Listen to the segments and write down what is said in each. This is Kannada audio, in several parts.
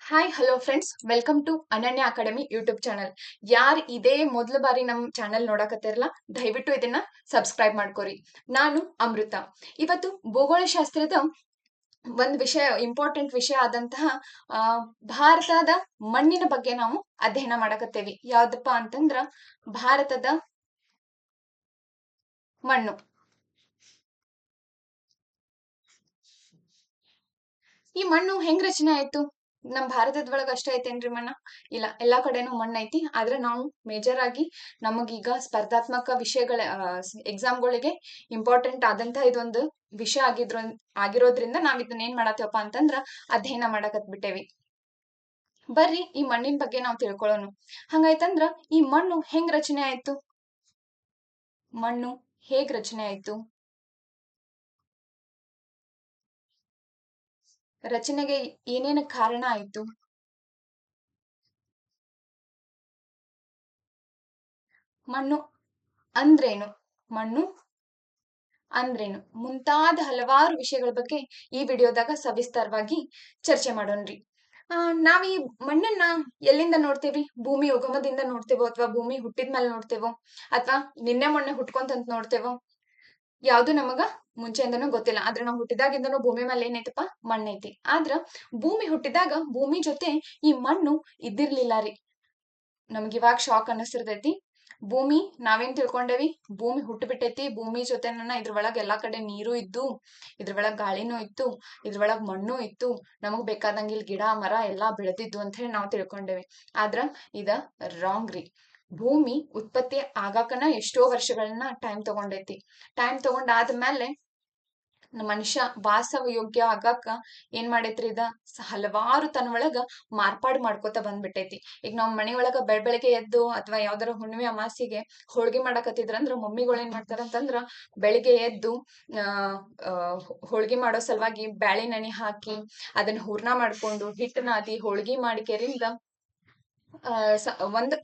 Hi hello friends, welcome to Ananya academy YouTube channel. ಯಾರು ಇದೇ ಮೊದಲ ಬಾರಿ ನಮ್ಮ ಚಾನಲ್ ನೋಡಕತ್ತಿರಲ್ಲ, ದಯವಿಟ್ಟು ಇದನ್ನ ಸಬ್ಸ್ಕ್ರೈಬ್ ಮಾಡ್ಕೋರಿ. ನಾನು ಅಮೃತ. ಇವತ್ತು ಭೂಗೋಳಶಾಸ್ತ್ರದ ಒಂದು ವಿಷಯ, ಇಂಪಾರ್ಟೆಂಟ್ ವಿಷಯ ಆದಂತಹ ಆ ಭಾರತದ ಮಣ್ಣಿನ ಬಗ್ಗೆ ನಾವು ಅಧ್ಯಯನ ಮಾಡಕತ್ತೇವಿ. ಯಾವ್ದಪ್ಪ ಅಂತಂದ್ರ ಭಾರತದ ಮಣ್ಣು. ಈ ಮಣ್ಣು ಹೆಂಗ್ ರಚನೆ ಆಯ್ತು? ನಮ್ ಭಾರತದೊಳಗ ಅಷ್ಟೇ ಐತೇನ್ರಿ ಮಣ್ಣ? ಇಲ್ಲ, ಎಲ್ಲಾ ಕಡೆನೂ ಮಣ್ಣು ಐತಿ. ಆದ್ರೆ ನಾವು ಮೇಜರ್ ಆಗಿ ನಮಗೀಗ ಸ್ಪರ್ಧಾತ್ಮಕ ವಿಷಯಗಳ ಎಕ್ಸಾಮ್ಗಳಿಗೆ ಇಂಪಾರ್ಟೆಂಟ್ ಆದಂತ ಇದೊಂದು ವಿಷಯ ಆಗಿರೋದ್ರಿಂದ ನಾವ್ ಇದನ್ನ ಏನ್ ಮಾಡತ್ತೇವಪ್ಪ ಅಂತಂದ್ರ ಅಧ್ಯಯನ ಮಾಡಕತ್ ಬಿಟ್ಟೇವಿ. ಬರ್ರಿ ಈ ಮಣ್ಣಿನ ಬಗ್ಗೆ ನಾವು ತಿಳ್ಕೊಳ್ಳೋಣ. ಹಂಗಾಯ್ತಂದ್ರ ಈ ಮಣ್ಣು ಹೆಂಗ್ ರಚನೆ ಆಯ್ತು? ಮಣ್ಣು ಹೇಗ್ ರಚನೆ ಆಯ್ತು? ರಚನೆಗೆ ಏನೇನು ಕಾರಣ ಆಯ್ತು? ಮಣ್ಣು ಅಂದ್ರೇನು? ಮಣ್ಣು ಅಂದ್ರೇನು? ಮುಂತಾದ ಹಲವಾರು ವಿಷಯಗಳ ಬಗ್ಗೆ ಈ ವಿಡಿಯೋದಾಗ ಸವಿಸ್ತಾರವಾಗಿ ಚರ್ಚೆ ಮಾಡೋಣ್ರಿ. ನಾವ್ ಈ ಮಣ್ಣನ್ನ ಎಲ್ಲಿಂದ ನೋಡ್ತೇವಿ? ಭೂಮಿ ಉಗಮದಿಂದ ನೋಡ್ತೇವೋ, ಅಥವಾ ಭೂಮಿ ಹುಟ್ಟಿದ್ಮೇಲೆ ನೋಡ್ತೇವೋ, ಅಥವಾ ನಿನ್ನೆ ಮೊನ್ನೆ ಹುಟ್ಕೊಂತಂತ ನೋಡ್ತೇವೋ? ಯಾವ್ದು ನಮಗ ಮುಂಚೆಯಿಂದನೂ ಗೊತ್ತಿಲ್ಲ. ಆದ್ರೆ ನಾವು ಹುಟ್ಟಿದಾಗಿಂದನೂ ಭೂಮಿ ಮೇಲೆ ಏನೈತಪ್ಪ? ಮಣ್ಣೈತಿ. ಆದ್ರ ಭೂಮಿ ಹುಟ್ಟಿದಾಗ ಭೂಮಿ ಜೊತೆ ಈ ಮಣ್ಣು ಇದ್ದಿರ್ಲಿಲ್ಲ ರೀ. ನಮ್ಗೆ ಇವಾಗ ಶಾಕ್ ಅನ್ನಿಸಿರ್ತೈತಿ. ಭೂಮಿ ನಾವೇನ್ ತಿಳ್ಕೊಂಡೇವಿ? ಭೂಮಿ ಹುಟ್ಟು ಬಿಟ್ಟೈತಿ, ಭೂಮಿ ಜೊತೆ ಇದ್ರೊಳಗ ಎಲ್ಲಾ ಕಡೆ ನೀರು ಇದ್ದು, ಇದ್ರೊಳಗ್ ಗಾಳಿನೂ ಇತ್ತು, ಇದ್ರೊಳಗ್ ಮಣ್ಣು ಇತ್ತು, ನಮಗ್ ಬೇಕಾದಂಗ ಇಲ್ಲಿ ಗಿಡ ಮರ ಎಲ್ಲಾ ಬೆಳೆದಿದ್ದು ಅಂತ ಹೇಳಿ ನಾವ್ ತಿಳ್ಕೊಂಡೇವಿ. ಆದ್ರ ಇದ ರಾಂಗ್ ರೀ. ಭೂಮಿ ಉತ್ಪತ್ತಿ ಆಗಾಕನ ಎಷ್ಟೋ ವರ್ಷಗಳನ್ನ ಟೈಮ್ ತಗೊಂಡೈತಿ. ಟೈಮ್ ತಗೊಂಡಾದ್ಮೇಲೆ ಮನುಷ್ಯ ವಾಸವ ಯೋಗ್ಯ ಆಗಾಕ ಏನ್ ಮಾಡೈತ್ರಿ? ಹಲವಾರು ತನ್ನ ಒಳಗ ಮಾರ್ಪಾಡು ಮಾಡ್ಕೋತ ಬಂದ್ಬಿಟ್ಟೈತಿ. ಈಗ ನಾವ್ ಮನಿ ಒಳಗ ಬೆಳಗ್ಗೆ ಎದ್ದು ಅಥವಾ ಯಾವ್ದಾರ ಹುಣ್ಣಿಮೆ ಅಮಾಸಿಗೆ ಹೋಳ್ಗಿ ಮಾಡಕತ್ತಿದ್ರಂದ್ರ ಮಮ್ಮಿಗಳು ಏನ್ ಮಾಡ್ತಾರಂತಂದ್ರ ಬೆಳಿಗ್ಗೆ ಎದ್ದು ಹೋಳ್ಗಿ ಮಾಡೋ ಸಲುವಾಗಿ ಬ್ಯಾಳಿ ನೆನಿ ಹಾಕಿ ಅದನ್ನ ಹೂರ್ಣ ಮಾಡ್ಕೊಂಡು ಹಿಟ್ಟು ನಾದಿ ಹೋಳ್ಗಿ ಮಾಡಿಕೆರಿಂದ ಒಂದ್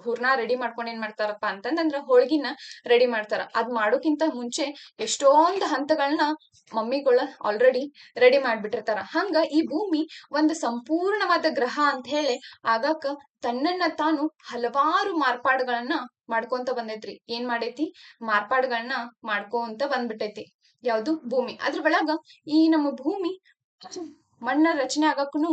ಹೂರ್ಣ ರೆಡಿ ಮಾಡ್ಕೊಂಡು ಏನ್ ಮಾಡ್ತಾರಪ್ಪ ಅಂತಂದ್ರ ಹೋಳ್ಗಿನ ರೆಡಿ ಮಾಡ್ತಾರ. ಅದ್ ಮಾಡೋಕ್ಕಿಂತ ಮುಂಚೆ ಎಷ್ಟೊಂದ್ ಹಂತಗಳನ್ನ ಮಮ್ಮಿಗಳ ಆಲ್ರೆಡಿ ರೆಡಿ ಮಾಡ್ಬಿಟ್ಟಿರ್ತಾರ. ಹಂಗ ಈ ಭೂಮಿ ಒಂದು ಸಂಪೂರ್ಣವಾದ ಗ್ರಹ ಅಂತ ಹೇಳಿ ಆಗಾಕ ತನ್ನನ್ನ ತಾನು ಹಲವಾರು ಮಾರ್ಪಾಡುಗಳನ್ನ ಮಾಡ್ಕೊಂತ ಬಂದೈತ್ರಿ. ಏನ್ ಮಾಡೈತಿ? ಮಾರ್ಪಾಡುಗಳನ್ನ ಮಾಡ್ಕೊಂತ ಬಂದ್ಬಿಟ್ಟೈತಿ. ಯಾವ್ದು? ಭೂಮಿ. ಅದ್ರ ಒಳಗ ಈ ನಮ್ಮ ಭೂಮಿ ಮಣ್ಣ ರಚನೆ ಆಗಾಕುನು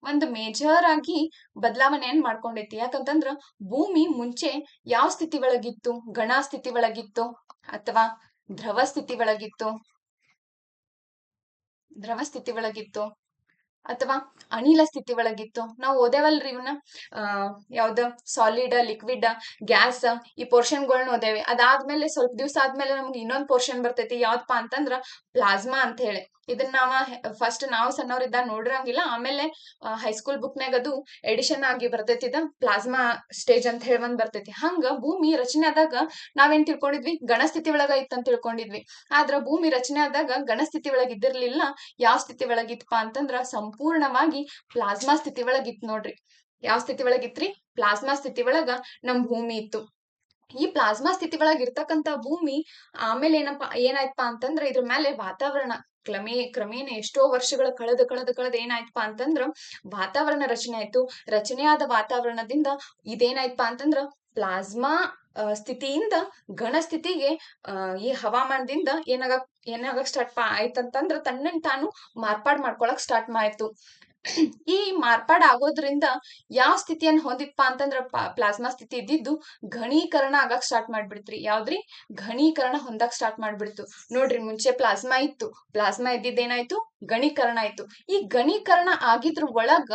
ಒಂದು ಮೇಜರ್ ಆಗಿ ಬದಲಾವಣೆಯನ್ನ ಮಾಡ್ಕೊಂಡೈತಿ. ಯಾಕಂತಂದ್ರ ಭೂಮಿ ಮುಂಚೆ ಯಾವ ಸ್ಥಿತಿ ಒಳಗಿತ್ತು? ಘನ ಸ್ಥಿತಿ ಒಳಗಿತ್ತು, ಅಥವಾ ದ್ರವ ಸ್ಥಿತಿ ಒಳಗಿತ್ತು, ಅಥವಾ ಅನಿಲ ಸ್ಥಿತಿ ಒಳಗಿತ್ತು? ನಾವು ಓದೇವಲ್ರಿ ಇವನ್ನ. ಯಾವ್ದ? ಸಾಲಿಡ್, ಲಿಕ್ವಿಡ್, ಗ್ಯಾಸ್, ಈ ಪೋರ್ಷನ್ಗಳನ್ನ ಓದೇವಿ. ಅದಾದ್ಮೇಲೆ ಸ್ವಲ್ಪ ದಿವ್ಸ ಆದ್ಮೇಲೆ ನಮ್ಗೆ ಇನ್ನೊಂದ್ ಪೋರ್ಷನ್ ಬರ್ತೈತಿ. ಯಾವ್ದಪ್ಪ ಅಂತಂದ್ರ ಪ್ಲಾಸ್ಮಾ ಅಂತ ಹೇಳಿ. ಇದನ್ನ ಫಸ್ಟ್ ನಾವು ಸಣ್ಣವ್ರಿದ್ದಾಗ ನೋಡಿರಂಗಿಲ್ಲ. ಆಮೇಲೆ ಹೈಸ್ಕೂಲ್ ಬುಕ್ನಾಗ ಅದು ಎಡಿಷನ್ ಆಗಿ ಬರ್ತೈತಿ. ಪ್ಲಾಸ್ಮಾ ಸ್ಟೇಜ್ ಅಂತ ಹೇಳಿ ಒಂದ್ ಬರ್ತೈತಿ. ಹಂಗ ಭೂಮಿ ರಚನೆ ಆದಾಗ ನಾವೇನ್ ತಿಳ್ಕೊಂಡಿದ್ವಿ? ಗಣಸ್ಥಿತಿ ಒಳಗ ಇತ್ತಂತ ತಿಳ್ಕೊಂಡಿದ್ವಿ. ಆದ್ರ ಭೂಮಿ ರಚನೆ ಆದಾಗ ಗಣಸ್ಥಿತಿ ಒಳಗ ಇದ್ದಿರ್ಲಿಲ್ಲ. ಯಾವ ಸ್ಥಿತಿ ಒಳಗಿತ್ತಪ್ಪ ಅಂತಂದ್ರ ಸಂಪೂರ್ಣವಾಗಿ ಪ್ಲಾಸ್ಮಾ ಸ್ಥಿತಿ ಒಳಗಿತ್ತು ನೋಡ್ರಿ. ಯಾವ ಸ್ಥಿತಿ ಒಳಗಿತ್ರಿ? ಪ್ಲಾಸ್ಮಾ ಸ್ಥಿತಿ ಒಳಗ ನಮ್ ಭೂಮಿ ಇತ್ತು. ಈ ಪ್ಲಾಸ್ಮಾ ಸ್ಥಿತಿ ಒಳಗ ಇರ್ತಕ್ಕಂತ ಭೂಮಿ ಆಮೇಲೆ ಏನಾಯ್ತಪ್ಪ ಅಂತಂದ್ರ ಇದ್ರ ಮೇಲೆ ವಾತಾವರಣ ಕ್ರಮೇಣ ಎಷ್ಟೋ ವರ್ಷಗಳ ಕಳೆದ ಏನಾಯ್ತಪ್ಪ ಅಂತಂದ್ರ ವಾತಾವರಣ ರಚನೆ ಆಯ್ತು. ರಚನೆಯಾದ ವಾತಾವರಣದಿಂದ ಇದೇನಾಯ್ತಪ್ಪ ಅಂತಂದ್ರ ಪ್ಲಾಸ್ಮಾ ಸ್ಥಿತಿಯಿಂದ ಘನ ಸ್ಥಿತಿಗೆ ಈ ಹವಾಮಾನದಿಂದ ಏನಾಗಕ್ ಸ್ಟಾರ್ಟ್ ಆಯ್ತಂತಂದ್ರ ತನ್ನನ್ ತಾನು ಮಾರ್ಪಾಡ್ ಮಾಡ್ಕೊಳಕ್ ಸ್ಟಾರ್ಟ್ ಆಯ್ತು. ಈ ಮಾರ್ಪಾಡ್ ಆಗೋದ್ರಿಂದ ಯಾವ ಸ್ಥಿತಿಯನ್ನ ಹೊಂದಿತ್ಪಾ ಅಂತಂದ್ರ ಪ್ಲಾಸ್ಮಾ ಸ್ಥಿತಿ ಇದ್ದಿದ್ದು ಘನೀಕರಣ ಆಗಕ್ ಸ್ಟಾರ್ಟ್ ಮಾಡ್ಬಿಡ್ತ್ರಿ. ಯಾವ್ದ್ರಿ? ಘನೀಕರಣ ಹೊಂದಕ್ ಸ್ಟಾರ್ಟ್ ಮಾಡ್ಬಿಡ್ತು. ನೋಡ್ರಿ, ಮುಂಚೆ ಪ್ಲಾಸ್ಮಾ ಇತ್ತು, ಪ್ಲಾಸ್ಮಾ ಇದ್ದಿದ್ದೇನಾಯ್ತು? ಘನೀಕರಣ ಆಯ್ತು. ಈ ಘನೀಕರಣ ಆಗಿದ್ರ ಒಳಗ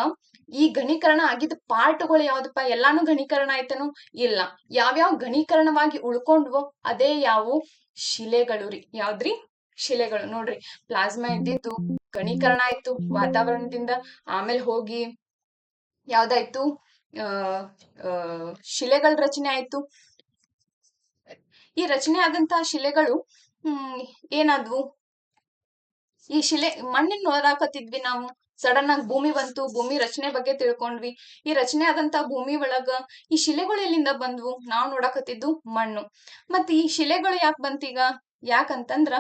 ಈ ಘನೀಕರಣ ಆಗಿದ್ದ ಪಾರ್ಟ್ಗಳು ಯಾವ್ದಪ್ಪ? ಎಲ್ಲಾನು ಘನೀಕರಣ ಆಯ್ತನು? ಇಲ್ಲ. ಯಾವ್ಯಾವ ಘನೀಕರಣವಾಗಿ ಉಳ್ಕೊಂಡ್ವೋ ಅದೇ ಯಾವು? ಶಿಲೆಗಳು ರೀ. ಯಾವ್ದ್ರಿ? ಶಿಲೆಗಳು. ನೋಡ್ರಿ, ಪ್ಲಾಸ್ಮಾ ಇದ್ದಿದ್ದು ಘನೀಕರಣ ಆಯ್ತು ವಾತಾವರಣದಿಂದ. ಆಮೇಲೆ ಹೋಗಿ ಯಾವ್ದಾಯ್ತು? ಶಿಲೆಗಳ ರಚನೆ ಆಯ್ತು. ಈ ರಚನೆ ಆದಂತ ಶಿಲೆಗಳು ಏನಾದ್ವು? ಈ ಮಣ್ಣನ್ನ ನೋಡಾಕತ್ತಿದ್ವಿ ನಾವು. ಸಡನ್ ಆಗಿ ಭೂಮಿ ಬಂತು, ಭೂಮಿ ರಚನೆ ಬಗ್ಗೆ ತಿಳ್ಕೊಂಡ್ವಿ. ಈ ರಚನೆ ಆದಂತ ಭೂಮಿ ಒಳಗ ಈ ಶಿಲೆಗಳು ಎಲ್ಲಿಂದ ಬಂದ್ವು? ನಾವ್ ನೋಡಾಕತ್ತಿದ್ದು ಮಣ್ಣು. ಮತ್ ಈ ಶಿಲೆಗಳು ಯಾಕೆ ಬಂತೀಗ? ಯಾಕಂತಂದ್ರ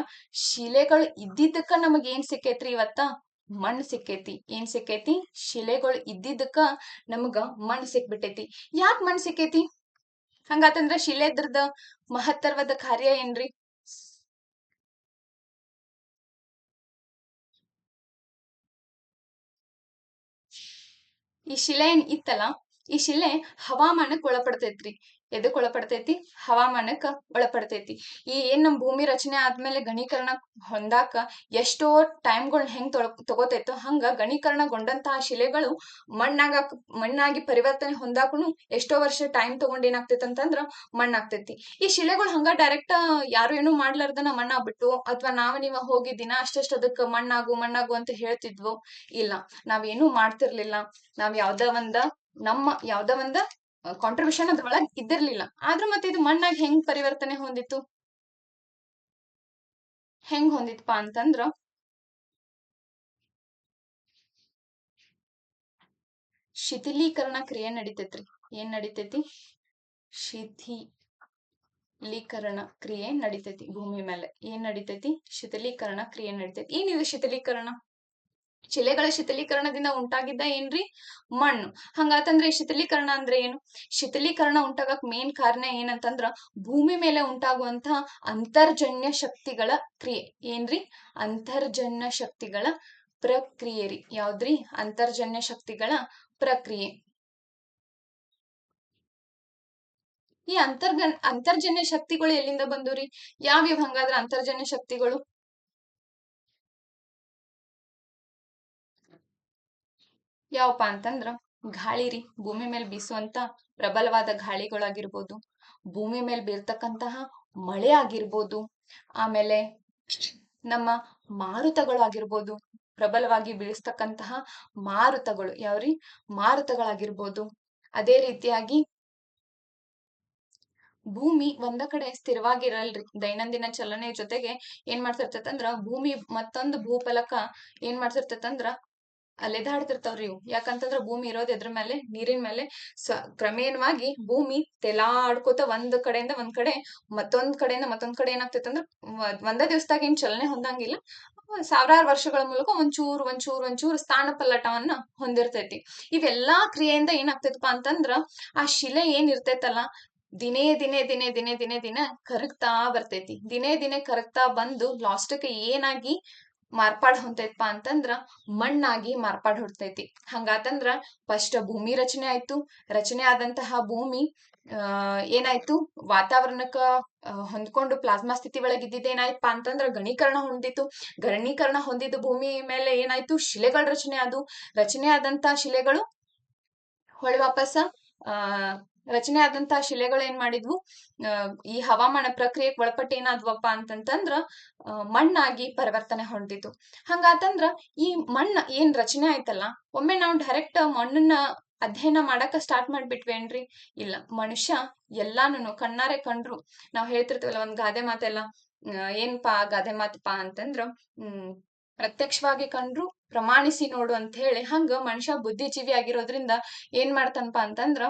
ಶಿಲೆಗಳು ಇದ್ದಿದ್ದಕ್ಕ ನಮಗ್ ಏನ್ ಸಿಕ್ಕೈತ್ರಿ ಇವತ್ತ? ಮಣ್ಣ್ ಸಿಕ್ಕೈತಿ. ಏನ್ ಸಿಕ್ಕೈತಿ? ಶಿಲೆಗಳು ಇದ್ದಿದ್ದಕ್ಕ ನಮಗ ಮಣ್ಣ್ ಸಿಕ್ಬಿಟ್ಟೈತಿ. ಯಾಕ್ ಮಣ್ಣ್ ಸಿಕ್ಕೈತಿ? ಹಂಗಾತಂದ್ರ ಶಿಲೆದ್ರದ ಮಹತ್ತರವಾದ ಕಾರ್ಯ ಏನ್ರಿ? ಈ ಶಿಲೆ ಏನ್ ಇತ್ತಲ್ಲ, ಈ ಶಿಲೆ ಹವಾಮಾನಕ್ ಒಳಪಡ್ತೈತ್ರಿ. ಎದಕ್ ಒಳಪಡ್ತೈತಿ? ಹವಾಮಾನಕ್ಕ ಒಳಪಡ್ತೈತಿ. ಈ ಏನ್ ನಮ್ ಭೂಮಿ ರಚನೆ ಆದ್ಮೇಲೆ ಘನೀಕರಣ ಹೊಂದಾಕ ಎಷ್ಟೋ ಟೈಮ್ಗಳ್ ಹೆಂಗ್ ತಗೋತೈತೋ ಹಂಗ ಘನೀಕರಣಗೊಂಡಂತಹ ಶಿಲೆಗಳು ಮಣ್ಣಾಗಿ ಪರಿವರ್ತನೆ ಹೊಂದಾಕುನು ಎಷ್ಟೋ ವರ್ಷ ಟೈಮ್ ತಗೊಂಡ್ ಏನಾಗ್ತೈತಿ ಅಂತಂದ್ರ ಮಣ್ಣಾಗ್ತೈತಿ. ಈ ಶಿಲೆಗಳು ಹಂಗ ಡೈರೆಕ್ಟ್ ಯಾರು ಏನು ಮಾಡ್ಲಾರ್ದನ ಮಣ್ಣಾಗ್ಬಿಟ್ಟು ಅಥವಾ ನೀವ ಹೋಗಿ ದಿನ ಅಷ್ಟಷ್ಟ ಅದಕ್ಕ ಮಣ್ಣಾಗು ಅಂತ ಹೇಳ್ತಿದ್ವು? ಇಲ್ಲ, ನಾವೇನು ಮಾಡ್ತಿರ್ಲಿಲ್ಲ. ನಾವ್ ಯಾವ್ದ ಒಂದ ಕಾಂಟ್ರಿಬ್ಯೂಷನ್ ಅದ್ರೊಳಗ್ ಇದ್ದಿರ್ಲಿಲ್ಲ. ಆದ್ರೂ ಮತ್ತೆ ಇದು ಮಣ್ಣಾಗಿ ಹೆಂಗ್ ಪರಿವರ್ತನೆ ಹೊಂದಿತ್ತು? ಹೆಂಗ್ ಹೊಂದಿತ್ಪಾ ಅಂತಂದ್ರ, ಶಿಥಿಲೀಕರಣ ಕ್ರಿಯೆ ನಡಿತೈತ್ರಿ. ಏನ್ ನಡಿತೈತಿ? ಶಿಥಿಲೀಕರಣ ಕ್ರಿಯೆ ನಡಿತೈತಿ ಭೂಮಿ ಮೇಲೆ. ಏನ್ ನಡಿತೈತಿ? ಶಿಥಿಲೀಕರಣ ಕ್ರಿಯೆ ನಡಿತೈತಿ. ಏನಿದು ಶಿಥಿಲೀಕರಣ? ಶಿಲೆಗಳ ಶಿಥಿಲೀಕರಣದಿಂದ ಉಂಟಾಗಿದ್ದ ಏನ್ರಿ? ಮಣ್ಣು. ಹಂಗಾತಂದ್ರೆ ಈ ಶಿಥಿಲೀಕರಣ ಅಂದ್ರೆ ಏನು? ಶಿಥಿಲೀಕರಣ ಉಂಟಾಗಕ್ ಮೇನ್ ಕಾರಣ ಏನಂತಂದ್ರ ಭೂಮಿ ಮೇಲೆ ಉಂಟಾಗುವಂತಹ ಅಂತರ್ಜನ್ಯ ಶಕ್ತಿಗಳ ಕ್ರಿಯೆ. ಏನ್ರಿ? ಅಂತರ್ಜನ್ಯ ಶಕ್ತಿಗಳ ಪ್ರಕ್ರಿಯೆ ರೀ. ಯಾವ್ದ್ರಿ? ಅಂತರ್ಜನ್ಯ ಶಕ್ತಿಗಳ ಪ್ರಕ್ರಿಯೆ. ಈ ಅಂತರ್ಜನ್ಯ ಶಕ್ತಿಗಳು ಎಲ್ಲಿಂದ ಬಂದುರಿ? ಯಾವ್ಯಾವ ಹಂಗಾದ್ರ ಅಂತರ್ಜನ್ಯ ಶಕ್ತಿಗಳು? ಯಾವಪ್ಪ ಅಂತಂದ್ರ ಗಾಳಿ ರೀ. ಭೂಮಿ ಮೇಲೆ ಬೀಸುವಂತ ಪ್ರಬಲವಾದ ಗಾಳಿಗಳಾಗಿರ್ಬೋದು, ಭೂಮಿ ಮೇಲೆ ಬೀರ್ತಕ್ಕಂತಹ ಮಳೆ ಆಗಿರ್ಬೋದು, ಆಮೇಲೆ ನಮ್ಮ ಮಾರುತಗಳು ಆಗಿರ್ಬೋದು, ಪ್ರಬಲವಾಗಿ ಬೀಳಿಸ್ತಕ್ಕಂತಹ ಮಾರುತಗಳು. ಯಾವ್ರಿ? ಮಾರುತಗಳಾಗಿರ್ಬೋದು. ಅದೇ ರೀತಿಯಾಗಿ ಭೂಮಿ ಒಂದ ಕಡೆ ಸ್ಥಿರವಾಗಿರಲ್ರಿ. ದೈನಂದಿನ ಚಲನೆ ಜೊತೆಗೆ ಏನ್ ಮಾಡ್ತಿರ್ತೈತಂದ್ರ ಭೂಮಿ ಮತ್ತೊಂದು ಭೂಫಲಕ ಏನ್ ಮಾಡ್ತಿರ್ತೈತಂದ್ರ ಅಲೆದಾಡ್ತಿರ್ತಾವ್ರಿ ಇವು. ಯಾಕಂತಂದ್ರ ಭೂಮಿ ಇರೋದ್ ಎದ್ರ ಮೇಲೆ? ನೀರಿನ ಮೇಲೆ. ಕ್ರಮೇಣವಾಗಿ ಭೂಮಿ ತೆಲಾಡ್ಕೋತ ಒಂದ್ ಕಡೆಯಿಂದ ಒಂದ್ ಕಡೆ, ಮತ್ತೊಂದ್ ಕಡೆ ಏನಾಗ್ತೈತಂದ್ರ ಒಂದ ದಿವಸದಾಗ ಏನ್ ಚಲನೆ ಹೊಂದಂಗಿಲ್ಲ. ಸಾವಿರಾರು ವರ್ಷಗಳ ಮೂಲಕ ಒಂಚೂರು ಸ್ಥಾನ ಪಲ್ಲಟವನ್ನ ಹೊಂದಿರ್ತೈತಿ. ಇವೆಲ್ಲಾ ಕ್ರಿಯೆಯಿಂದ ಏನಾಗ್ತೈತಪ್ಪ ಅಂತಂದ್ರ ಆ ಶಿಲೆ ಏನ್ ಇರ್ತೈತಲ್ಲ, ದಿನೇ ದಿನೇ ಕರಗ್ತಾ ಬರ್ತೈತಿ. ದಿನೇ ಕರಗ್ತಾ ಬಂದು ಲಾಸ್ಟಕ್ಕೆ ಏನಾಗಿ ಮಾರ್ಪಾಡ್ ಹೊಂತೈತ್ಪ ಅಂತಂದ್ರ ಮಣ್ಣಾಗಿ ಮಾರ್ಪಾಡ್ ಹೊಡ್ತೈತಿ. ಹಂಗಾತಂದ್ರ ಫಸ್ಟ್ ಭೂಮಿ ರಚನೆ ಆಯ್ತು. ರಚನೆ ಆದಂತಹ ಭೂಮಿ ಏನಾಯ್ತು? ವಾತಾವರಣಕ್ಕ ಹೊಂದ್ಕೊಂಡು ಪ್ಲಾಸ್ಮಾ ಸ್ಥಿತಿ ಒಳಗ್ ಇದ್ದಿದ್ದೇನಾಯ್ತಪ್ಪ ಅಂತಂದ್ರ ಘನೀಕರಣ ಹೊಂದಿತ್ತು. ಘನೀಕರಣ ಹೊಂದಿದ್ದು ಭೂಮಿ ಮೇಲೆ ಏನಾಯ್ತು? ಶಿಲೆಗಳ ರಚನೆ ಆದು. ರಚನೆ ಆದಂತ ಶಿಲೆಗಳು ಹೊಳ್ಳಿ ವಾಪಸ್ ರಚನೆ ಆದಂತಹ ಶಿಲೆಗಳು ಏನ್ ಮಾಡಿದ್ವು? ಈ ಹವಾಮಾನ ಪ್ರಕ್ರಿಯೆಗೆ ಒಳಪಟ್ಟು ಏನಾದ್ವಪ್ಪ ಅಂತಂತಂದ್ರ ಮಣ್ಣಾಗಿ ಪರಿವರ್ತನೆ ಹೊಂದಿತ್ತು. ಹಂಗಾತಂದ್ರ ಈ ಮಣ್ಣ ಏನ್ ರಚನೆ ಆಯ್ತಲ್ಲ, ಒಮ್ಮೆ ನಾವು ಡೈರೆಕ್ಟ್ ಮಣ್ಣನ್ನ ಅಧ್ಯಯನ ಮಾಡಾಕ ಸ್ಟಾರ್ಟ್ ಮಾಡ್ಬಿಟ್ವೇನ್ರಿ? ಇಲ್ಲ. ಮನುಷ್ಯ ಎಲ್ಲಾನು ಕಣ್ಣಾರೆ ಕಂಡ್ರು. ನಾವ್ ಹೇಳ್ತಿರ್ತೇವಲ್ಲ ಒಂದ್ ಗಾದೆ ಮಾತೆಲ್ಲ, ಏನ್ಪಾ ಗಾದೆ ಮಾತಪ್ಪಾ ಅಂತಂದ್ರ ಪ್ರತ್ಯಕ್ಷವಾಗಿ ಕಂಡ್ರು ಪ್ರಮಾಣಿಸಿ ನೋಡು ಅಂತ ಹೇಳಿ. ಹಂಗ ಮನುಷ್ಯ ಬುದ್ಧಿಜೀವಿ ಆಗಿರೋದ್ರಿಂದ ಏನ್ ಮಾಡ್ತಾನಪಾ ಅಂತಂದ್ರ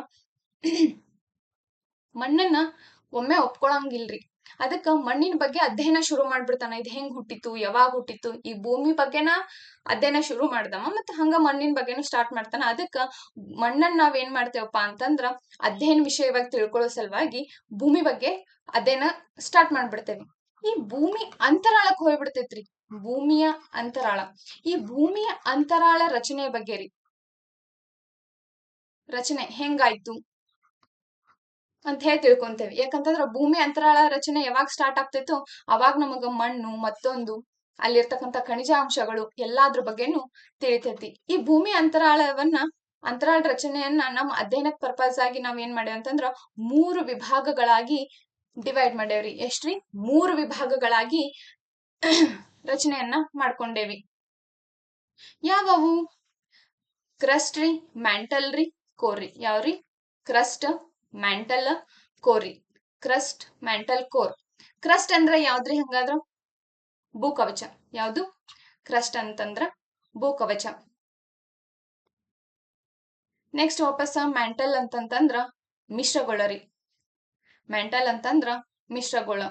ಮಣ್ಣನ್ನ ಒಮ್ಮೆ ಒಪ್ಕೊಳಂಗಿಲ್ರಿ. ಅದಕ್ಕ ಮಣ್ಣಿನ ಬಗ್ಗೆ ಅಧ್ಯಯನ ಶುರು ಮಾಡ್ಬಿಡ್ತಾನ. ಇದ್ ಹೆಂಗ್ ಹುಟ್ಟಿತ್ತು? ಯಾವಾಗ ಹುಟ್ಟಿತ್ತು? ಈ ಭೂಮಿ ಬಗ್ಗೆನ ಅಧ್ಯಯನ ಶುರು ಮಾಡ್ದವ ಮತ್ತ ಹಂಗ ಮಣ್ಣಿನ ಬಗ್ಗೆನು ಸ್ಟಾರ್ಟ್ ಮಾಡ್ತಾನ. ಅದಕ್ಕ ಮಣ್ಣನ್ನ ನಾವ್ ಏನ್ ಮಾಡ್ತೇವಪ್ಪಾ ಅಂತಂದ್ರ ಅಧ್ಯಯನ ವಿಷಯವಾಗಿ ತಿಳ್ಕೊಳ್ಳೋ ಸಲುವಾಗಿ ಭೂಮಿ ಬಗ್ಗೆ ಅಧ್ಯಯನ ಸ್ಟಾರ್ಟ್ ಮಾಡ್ಬಿಡ್ತೇವಿ. ಈ ಭೂಮಿ ಅಂತರಾಳಕ್ ಹೋಗ್ಬಿಡ್ತೈತ್ರಿ. ಭೂಮಿಯ ಅಂತರಾಳ. ಈ ಭೂಮಿಯ ಅಂತರಾಳ ರಚನೆ ಬಗ್ಗೆ ರೀ. ರಚನೆ ಹೆಂಗಾಯ್ತು ಅಂತ ಹೇಳಿ ತಿಳ್ಕೊಂತೇವಿ. ಯಾಕಂತಂದ್ರ ಭೂಮಿ ಅಂತರಾಳ ರಚನೆ ಯಾವಾಗ ಸ್ಟಾರ್ಟ್ ಆಗ್ತೈತೋ ಅವಾಗ ನಮಗ ಮಣ್ಣು, ಮತ್ತೊಂದು ಅಲ್ಲಿರ್ತಕ್ಕಂಥ ಖನಿಜಾಂಶಗಳು ಎಲ್ಲಾದ್ರ ಬಗ್ಗೆನು ತಿಳಿತೈತಿ. ಈ ಭೂಮಿ ಅಂತರಾಳ ರಚನೆಯನ್ನ ನಮ್ಮ ಅಧ್ಯಯನಕ್ ಪರ್ಪಸ್ ಆಗಿ ನಾವ್ ಏನ್ ಮಾಡೇವ್ ಅಂತಂದ್ರ 3 ವಿಭಾಗಗಳಾಗಿ ಡಿವೈಡ್ ಮಾಡೇವ್ರಿ. ಎಷ್ಟ್ರಿ? 3 ವಿಭಾಗಗಳಾಗಿ ರಚನೆಯನ್ನ ಮಾಡ್ಕೊಂಡೇವಿ. ಯಾವವು? ಕ್ರಸ್ಟ್ ರೀ, ಮ್ಯಾಂಟಲ್ ರೀ, ಕೋರ್ ರೀ. ಯಾವ್ರಿ? ಕ್ರಸ್ಟ್, ಮ್ಯಾಂಟಲ್, ಕೋರಿ. Crust, mantle, core. ಕ್ರಸ್ಟ್ ಅಂದ್ರ ಯಾವ್ದ್ರಿ? ಹಂಗಾದ್ರ ಭೂಕವಚ. ಯಾವ್ದು? ಕ್ರಸ್ಟ್ ಅಂತಂದ್ರ ಭೂಕವಚ. ನೆಕ್ಸ್ಟ್ ವಾಪಸ್ ಮ್ಯಾಂಟಲ್ ಅಂತಂತಂದ್ರ ಮಿಶ್ರಗೊಳ ರೀ. ಮ್ಯಾಂಟಲ್ ಅಂತಂದ್ರ ಮಿಶ್ರಗೊಳ.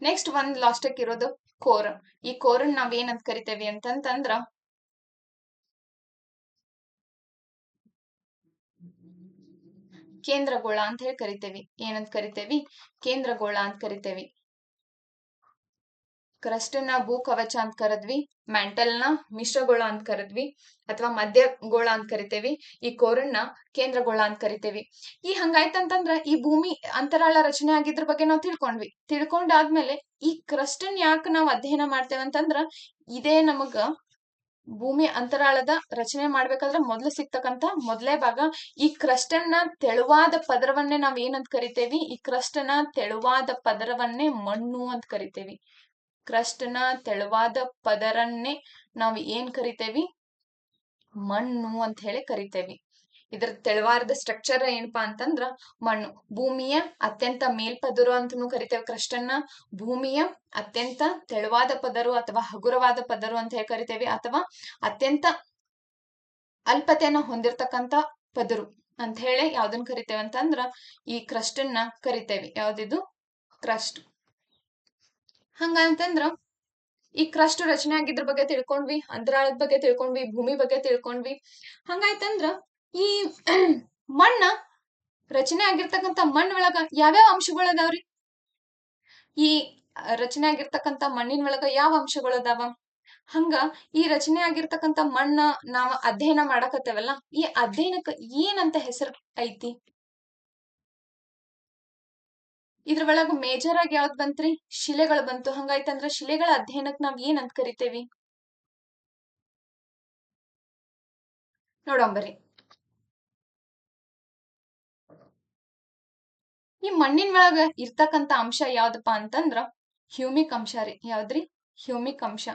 ನೆಕ್ಸ್ಟ್ ಒಂದ್ ಲಾಸ್ಟಕ್ ಇರೋದು ಕೋರ್. ಈ ಕೋರನ್ ನಾವ್ ಏನಂತ ಕರಿತೇವಿ ಅಂತಂದ್ರ ಕೇಂದ್ರಗೋಳ ಅಂತ ಹೇಳಿ ಕರಿತೇವಿ. ಏನಂತ ಕರಿತೇವಿ? ಕೇಂದ್ರಗೋಳ ಅಂತ ಕರಿತೇವಿ. ಕ್ರಸ್ಟ್ ನ ಭೂಕವಚ ಅಂತ ಕರೆದ್ವಿ, ಮ್ಯಾಂಟಲ್ ನ ಮಿಶ್ರಗೋಳ ಅಂತ ಕರೆದ್ವಿ, ಅಥವಾ ಮಧ್ಯಗೋಳ ಅಂತ ಕರಿತೇವಿ. ಈ ಕೋರನ್ನ ಕೇಂದ್ರಗೋಳ ಅಂತ ಕರಿತೇವಿ. ಈ ಹಂಗಾಯ್ತಂತಂದ್ರ ಈ ಭೂಮಿ ಅಂತರಾಳ ರಚನೆ ಆಗಿದ್ರ ಬಗ್ಗೆ ನಾವು ತಿಳ್ಕೊಂಡ್ವಿ. ತಿಳ್ಕೊಂಡಾದ್ಮೇಲೆ ಈ ಕ್ರಸ್ಟ್ ಯಾಕೆ ನಾವು ಅಧ್ಯಯನ ಮಾಡ್ತೇವೆ ಅಂತಂದ್ರ ಇದೇ ನಮಗ ಭೂಮಿ ಅಂತರಾಳದ ರಚನೆ ಮಾಡ್ಬೇಕಾದ್ರೆ ಮೊದ್ಲು ಸಿಗ್ತಕ್ಕಂತ ಮೊದಲೇ ಭಾಗ. ಈ ಕ್ರಸ್ಟ್ ನ ತೆಳುವಾದ ಪದರವನ್ನೇ ನಾವ್ ಏನಂತ ಕರಿತೇವಿ? ಈ ಕ್ರಸ್ಟ್ ನ ತೆಳುವಾದ ಪದರವನ್ನೇ ಮಣ್ಣು ಅಂತ ಕರಿತೇವಿ. ಕ್ರಸ್ಟ್ ನ ತೆಳುವಾದ ಪದರನ್ನೇ ನಾವ್ ಏನ್ ಕರಿತೇವಿ? ಮಣ್ಣು ಅಂತ ಹೇಳಿ ಕರಿತೇವಿ. ಇದ್ರ ತೆಳುವಾದ ಸ್ಟ್ರಕ್ಚರ್ ಏನಪ್ಪಾ ಅಂತಂದ್ರ ಮಣ್ಣು. ಭೂಮಿಯ ಅತ್ಯಂತ ಮೇಲ್ಪದರು ಅಂತನೂ ಕರಿತೇವೆ ಕ್ರಸ್ಟ್ ಅನ್ನ. ಭೂಮಿಯ ಅತ್ಯಂತ ತೆಳುವಾದ ಪದರು ಅಥವಾ ಹಗುರವಾದ ಪದರು ಅಂತ ಹೇಳಿ ಕರಿತೇವಿ, ಅಥವಾ ಅತ್ಯಂತ ಅಲ್ಪತೆಯನ್ನ ಹೊಂದಿರತಕ್ಕಂತ ಪದರು ಅಂತ ಹೇಳಿ ಯಾವ್ದನ್ ಕರಿತೇವೆ ಅಂತಂದ್ರ ಈ ಕ್ರಸ್ಟ್ ಅನ್ನ ಕರಿತೇವಿ. ಯಾವ್ದಿದು? ಕ್ರಸ್ಟ್. ಹಂಗಂತಂದ್ರ ಈ ಕ್ರಸ್ಟ್ ರಚನೆ ಆಗಿದ್ರ ಬಗ್ಗೆ ತಿಳ್ಕೊಂಡ್ವಿ, ಅಂತರಾಳದ ಬಗ್ಗೆ ತಿಳ್ಕೊಂಡ್ವಿ, ಭೂಮಿ ಬಗ್ಗೆ ತಿಳ್ಕೊಂಡ್ವಿ. ಹಂಗಾಯ್ತಂದ್ರ ಈ ಮಣ್ಣ ರಚನೆ ಆಗಿರ್ತಕ್ಕಂತ ಮಣ್ಣ ಒಳಗ ಯಾವ್ಯಾವ ಅಂಶಗಳು ಅದಾವ್ರಿ? ಈ ರಚನೆ ಆಗಿರ್ತಕ್ಕಂತ ಮಣ್ಣಿನ ಒಳಗ ಯಾವ ಅಂಶಗಳು ಅದಾವ? ಹಂಗ ಈ ರಚನೆ ಆಗಿರ್ತಕ್ಕಂತ ಮಣ್ಣ ನಾವ್ ಅಧ್ಯಯನ ಮಾಡಕತ್ತೇವಲ್ಲ, ಈ ಅಧ್ಯಯನಕ್ಕ ಏನಂತ ಹೆಸರು ಐತಿ? ಇದ್ರ ಒಳಗ ಮೇಜರ್ ಆಗಿ ಯಾವ್ದ್ ಬಂತ್ರಿ? ಶಿಲೆಗಳು ಬಂತು. ಹಂಗಾಯ್ತಂದ್ರ ಶಿಲೆಗಳ ಅಧ್ಯಯನಕ್ ನಾವ್ ಏನ್ ಅಂತ ಕರಿತೇವಿ? ನೋಡಂಬರಿ. ಈ ಮಣ್ಣಿನ ಒಳಗ ಇರ್ತಕ್ಕಂತ ಅಂಶ ಯಾವ್ದಪ್ಪಾ ಅಂತಂದ್ರ ಹ್ಯೂಮಿಕ್ ಅಂಶ ರೀ. ಯಾವ್ದ್ರಿ? ಹ್ಯೂಮಿಕ್ ಅಂಶ.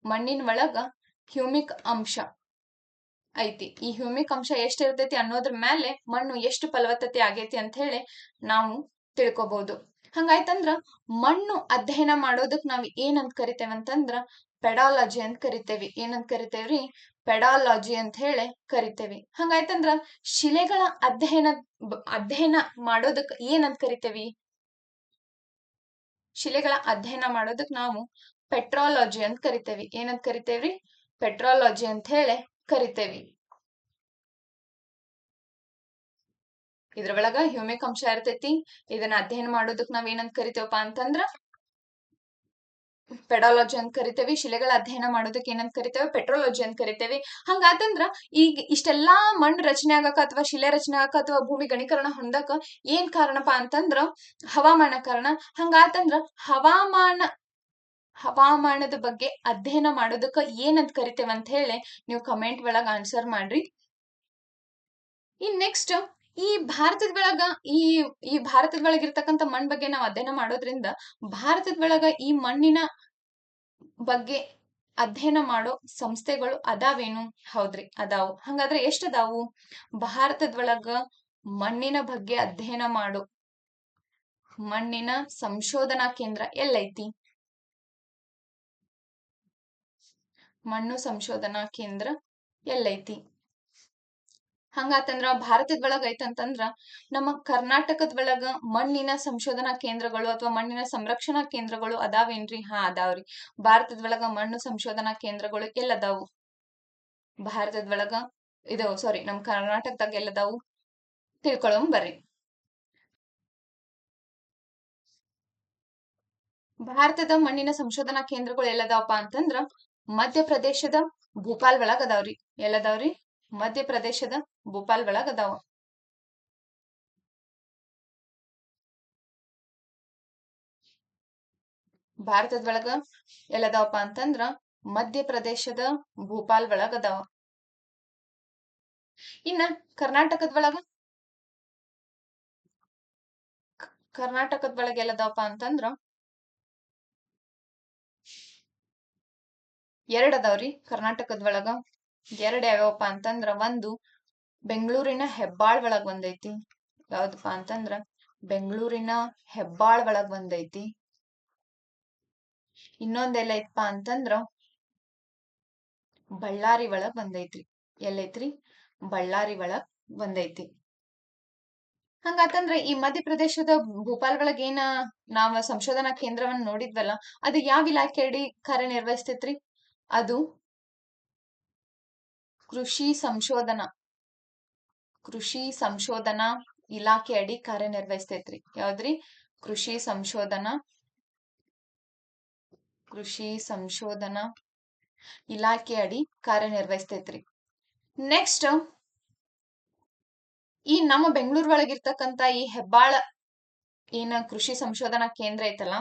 ಮಣ್ಣಿನ ಒಳಗ ಹ್ಯೂಮಿಕ್ ಅಂಶ ಐತಿ. ಈ ಹ್ಯೂಮಿಕ್ ಅಂಶ ಎಷ್ಟ್ ಇರ್ತೈತಿ ಅನ್ನೋದ್ರ ಮೇಲೆ ಮಣ್ಣು ಎಷ್ಟು ಫಲವತ್ತತೆ ಆಗೈತಿ ಅಂತ ಹೇಳಿ ನಾವು ತಿಳ್ಕೊಬಹುದು. ಹಂಗಾಯ್ತಂದ್ರ ಮಣ್ಣು ಅಧ್ಯಯನ ಮಾಡೋದಕ್ ನಾವ್ ಏನಂತ ಕರಿತೇವೆ ಅಂತಂದ್ರ ಪೆಡಾಲಜಿ ಅಂತ ಕರಿತೇವಿ. ಏನಂತ ಕರಿತೇವ್ರಿ? ಪೆಡಾಲಜಿ ಅಂತ ಹೇಳಿ ಕರಿತೇವಿ. ಹಂಗಾಯ್ತಂದ್ರ ಶಿಲೆಗಳ ಅಧ್ಯಯನ ಮಾಡೋದಕ್ ಏನಂತ ಕರಿತೇವಿ? ಶಿಲೆಗಳ ಅಧ್ಯಯನ ಮಾಡೋದಕ್ ನಾವು ಪೆಟ್ರಾಲಜಿ ಅಂತ ಕರಿತೇವಿ. ಏನಂತ ಕರಿತೇವ್ರಿ? ಪೆಟ್ರಾಲಜಿ ಅಂತ ಹೇಳಿ ಕರಿತೇವಿ. ಇದ್ರ ಒಳಗ ಹ್ಯೂಮಿಕ್ ಅಂಶ ಇರ್ತೈತಿ. ಇದನ್ನ ಅಧ್ಯಯನ ಮಾಡೋದಕ್ ನಾವ್ ಏನಂತ ಕರಿತೇವಪ್ಪ ಅಂತಂದ್ರ ಪೆಡಾಲಜಿ ಅಂತ ಕರಿತೇವಿ. ಶಿಲೆಗಳ ಅಧ್ಯಯನ ಮಾಡೋದಕ್ಕೆ ಏನಂತ ಕರಿತೇವೆ? ಪೆಟ್ರೋಲಜಿ ಅಂತ ಕರಿತೇವಿ. ಹಂಗಾತಂದ್ರ ಈಗ ಇಷ್ಟೆಲ್ಲಾ ಮಣ್ಣು ರಚನೆ ಆಗಕ ಅಥವಾ ಶಿಲೆ ರಚನೆ ಆಗಕ ಅಥವಾ ಭೂಮಿ ಗಣೀಕರಣ ಹೊಂದಕ ಏನ್ ಕಾರಣಪ್ಪಾ ಅಂತಂದ್ರ ಹವಾಮಾನ ಕಾರಣ. ಹಂಗಾತಂದ್ರ ಹವಾಮಾನದ ಬಗ್ಗೆ ಅಧ್ಯಯನ ಮಾಡೋದಕ್ಕ ಏನಂತ ಕರಿತೇವೆ ಅಂತ ಹೇಳಿ ನೀವು ಕಮೆಂಟ್ ಒಳಗ ಆನ್ಸರ್ ಮಾಡ್ರಿ. ಇನ್ ನೆಕ್ಸ್ಟ್ ಈ ಭಾರತದ ಒಳಗ ಈ ಭಾರತದ ಒಳಗ ಇರ್ತಕ್ಕಂಥ ಮಣ್ಣ್ ಬಗ್ಗೆ ನಾವು ಅಧ್ಯಯನ ಮಾಡೋದ್ರಿಂದ ಭಾರತದ ಒಳಗ ಈ ಮಣ್ಣಿನ ಬಗ್ಗೆ ಅಧ್ಯಯನ ಮಾಡೋ ಸಂಸ್ಥೆಗಳು ಅದಾವೇನು? ಹೌದ್ರಿ, ಅದಾವು. ಹಂಗಾದ್ರೆ ಎಷ್ಟ್ ಅದಾವು? ಭಾರತದೊಳಗ ಮಣ್ಣಿನ ಬಗ್ಗೆ ಅಧ್ಯಯನ ಮಾಡೋ ಮಣ್ಣಿನ ಸಂಶೋಧನಾ ಕೇಂದ್ರ ಎಲ್ಲೈತಿ? ಮಣ್ಣು ಸಂಶೋಧನಾ ಕೇಂದ್ರ ಎಲ್ಲೈತಿ? ಹಂಗಾತಂದ್ರ ಭಾರತದ ಒಳಗ ಐತಂತಂದ್ರ ನಮ್ಮ ಕರ್ನಾಟಕದ ಒಳಗ ಮಣ್ಣಿನ ಸಂಶೋಧನಾ ಕೇಂದ್ರಗಳು ಅಥವಾ ಮಣ್ಣಿನ ಸಂರಕ್ಷಣಾ ಕೇಂದ್ರಗಳು ಅದಾವೇನ್ರಿ? ಹಾ, ಅದಾವ್ರಿ. ಭಾರತದ ಒಳಗ ಮಣ್ಣು ಸಂಶೋಧನಾ ಕೇಂದ್ರಗಳು ಎಲ್ಲದಾವು? ಭಾರತದ ಒಳಗ ನಮ್ ಕರ್ನಾಟಕದಾಗ ಎಲ್ಲದಾವು? ತಿಳ್ಕೊಳ್ಳೋಣ ಬರ್ರಿ. ಭಾರತದ ಮಣ್ಣಿನ ಸಂಶೋಧನಾ ಕೇಂದ್ರಗಳು ಎಲ್ಲದಾವಪ್ಪ ಅಂತಂದ್ರ ಮಧ್ಯಪ್ರದೇಶದ ಭೂಪಾಲ್ ಒಳಗ ಅದಾವ್ರಿ. ಎಲ್ಲದಾವ್ರಿ? ಮಧ್ಯಪ್ರದೇಶದ ಭೂಪಾಲ್ ಒಳಗ ಅದಾವ. ಭಾರತದೊಳಗ ಎಲ್ಲದಾವಪ್ಪ ಅಂತಂದ್ರ ಮಧ್ಯಪ್ರದೇಶದ ಭೂಪಾಲ್ ಒಳಗ ಅದಾವ. ಇನ್ನ ಕರ್ನಾಟಕದ ಒಳಗ ಎಲ್ಲದಾವಪ್ಪ ಅಂತಂದ್ರ ಎರಡ್ ಅದಾವ್ರಿ. ಕರ್ನಾಟಕದ ಒಳಗ ಎರಡ್ ಯಾವ್ಯಾವಪ್ಪ ಅಂತಂದ್ರ ಒಂದು ಬೆಂಗಳೂರಿನ ಹೆಬ್ಬಾಳ್ ಒಳಗ್ ಒಂದೈತಿ. ಯಾವ್ದಪ್ಪಾ ಅಂತಂದ್ರ ಬೆಂಗಳೂರಿನ ಹೆಬ್ಬಾಳ್ ಒಳಗ್ ಒಂದೈತಿ. ಇನ್ನೊಂದ್ ಎಲ್ಲೈತಪ್ಪಾ ಅಂತಂದ್ರ ಬಳ್ಳಾರಿ ಒಳಗ್ ಒಂದೈತ್ರಿ. ಎಲ್ಲೈತ್ರಿ? ಬಳ್ಳಾರಿ ಒಳಗ್ ಒಂದೈತಿ. ಹಂಗಾತಂದ್ರ ಈ ಮಧ್ಯಪ್ರದೇಶದ ಭೂಪಾಲ್ ಒಳಗ ಏನ ನಾವ ಸಂಶೋಧನಾ ಕೇಂದ್ರವನ್ನ ನೋಡಿದ್ವಲ್ಲ, ಅದು ಯಾವ ಇಲಾಖೆ ಅಡಿ ಕಾರ್ಯನಿರ್ವಹಿಸ್ತೈತ್ರಿ? ಅದು ಕೃಷಿ ಸಂಶೋಧನಾ ಕೃಷಿ ಸಂಶೋಧನಾ ಇಲಾಖೆ ಅಡಿ ಕಾರ್ಯನಿರ್ವಹಿಸ್ತೈತ್ರಿ. ಯಾವ್ದ್ರಿ? ಕೃಷಿ ಸಂಶೋಧನಾ ಕೃಷಿ ಸಂಶೋಧನಾ ಇಲಾಖೆ ಅಡಿ ಕಾರ್ಯನಿರ್ವಹಿಸ್ತೈತ್ರಿ. ನೆಕ್ಸ್ಟ್, ಈ ನಮ್ಮ ಬೆಂಗಳೂರ್ ಒಳಗಿರ್ತಕ್ಕಂತ ಈ ಹೆಬ್ಬಾಳ ಏನ ಕೃಷಿ ಸಂಶೋಧನಾ ಕೇಂದ್ರ ಐತಲ್ಲ,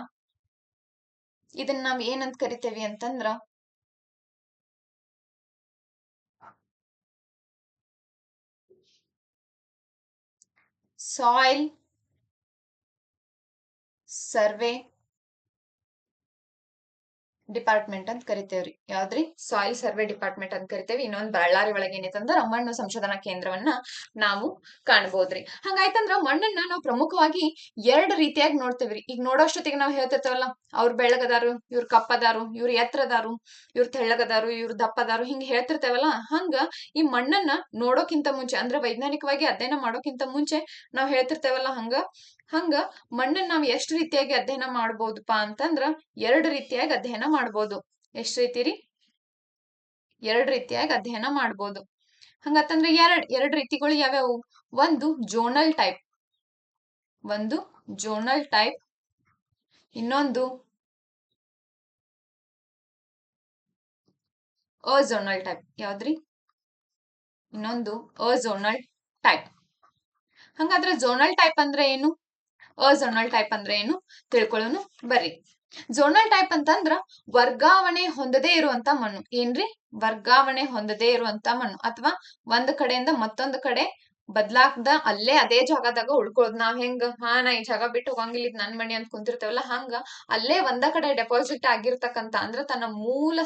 ಇದನ್ನ ನಾವ್ ಏನಂತ ಕರಿತೇವಿ ಅಂತಂದ್ರ ಸಾಯಿಲ್ ಸರ್ವೆ ಡಿಪಾರ್ಟ್ಮೆಂಟ್ ಅಂತ ಕರಿತೇವ್ರಿ. ಯಾವ್ದ್ರಿ? ಸಾಯಿಲ್ ಸರ್ವೆ ಡಿಪಾರ್ಟ್ಮೆಂಟ್ ಅಂತ ಕರಿತೇವಿ. ಇನ್ನೊಂದ್ ಬಳ್ಳಾರಿ ಒಳಗೆ ಏನೈತಂದ್ರ ಮಣ್ಣು ಸಂಶೋಧನಾ ಕೇಂದ್ರವನ್ನ ನಾವು ಕಾಣ್ಬೋದ್ರಿ. ಹಂಗಾಯ್ತಂದ್ರ ಮಣ್ಣನ್ನ ನಾವು ಪ್ರಮುಖವಾಗಿ ಎರಡ್ ರೀತಿಯಾಗಿ ನೋಡ್ತೇವ್ರಿ. ಈಗ ನೋಡೋಷ್ಟೊತ್ತಿಗೆ ನಾವ್ ಹೇಳ್ತಿರ್ತೇವಲ್ಲ, ಅವ್ರ ಬೆಳ್ಳಗದಾರು, ಇವ್ರ ಕಪ್ಪದಾರು, ಇವ್ರ ಎತ್ರದಾರು, ಇವ್ರ ತೆಳ್ಳಗದಾರು, ಇವ್ರ ದಪ್ಪದಾರು, ಹಿಂಗ್ ಹೇಳ್ತಿರ್ತೇವಲ್ಲ, ಹಂಗ ಈ ಮಣ್ಣನ್ನ ನೋಡೋಕ್ಕಿಂತ ಮುಂಚೆ ಅಂದ್ರೆ ವೈಜ್ಞಾನಿಕವಾಗಿ ಅಧ್ಯಯನ ಮಾಡೋಕ್ಕಿಂತ ಮುಂಚೆ ನಾವ್ ಹೇಳ್ತಿರ್ತೇವಲ್ಲ, ಹಂಗ ಮಣ್ಣನ್ನ ನಾವ್ ಎಷ್ಟ್ ರೀತಿಯಾಗಿ ಅಧ್ಯಯನ ಮಾಡ್ಬೋದಪ್ಪಾ ಅಂತಂದ್ರ ಎರಡ್ ರೀತಿಯಾಗಿ ಅಧ್ಯಯನ ಮಾಡ್ಬೋದು. ಎಷ್ಟ್ ರೀತಿ ರೀ? ಎರಡ್ ರೀತಿಯಾಗಿ ಅಧ್ಯಯನ ಮಾಡ್ಬೋದು. ಹಂಗತ್ತಂದ್ರ ಎರಡ್ ರೀತಿಗಳು ಯಾವ್ಯಾವು? ಒಂದು ಜೋನಲ್ ಟೈಪ್, ಇನ್ನೊಂದು ಅಜೋನಲ್ ಟೈಪ್. ಯಾವ್ದ್ರಿ? ಇನ್ನೊಂದು ಅಜೋನಲ್ ಟೈಪ್. ಹಂಗಾದ್ರೆ ಜೋನಲ್ ಟೈಪ್ ಅಂದ್ರೆ ಏನು, ಅಜೋನಲ್ ಟೈಪ್ ಅಂದ್ರೆ ಏನು ತಿಳ್ಕೊಳ್ಳೋನು ಬರ್ರಿ. ಜೋನಲ್ ಟೈಪ್ ಅಂತಂದ್ರ ವರ್ಗಾವಣೆ ಹೊಂದದೇ ಇರುವಂತ ಮಣ್ಣು. ಏನ್ರಿ? ವರ್ಗಾವಣೆ ಹೊಂದದೇ ಇರುವಂತ ಮಣ್ಣು, ಅಥವಾ ಒಂದ್ ಕಡೆಯಿಂದ ಮತ್ತೊಂದ್ ಕಡೆ ಬದ್ಲಾಗ್ದ ಅಲ್ಲೇ ಅದೇ ಜಾಗದಾಗ ಉಳ್ಕೊಳ್ಳೋದು. ನಾವ್ ಹೆಂಗ ನಾ ಈ ಜಾಗ ಬಿಟ್ಟು ಹೋಗಂಗಿಲ್ಲ, ಇದ್ ನನ್ ಮಣಿ ಅಂತ ಕುಂತಿರ್ತೇವಲ್ಲ, ಹಂಗ ಅಲ್ಲೇ ಒಂದ ಕಡೆ ಡೆಪಾಸಿಟ್ ಆಗಿರ್ತಕ್ಕಂತ, ಅಂದ್ರ ತನ್ನ ಮೂಲ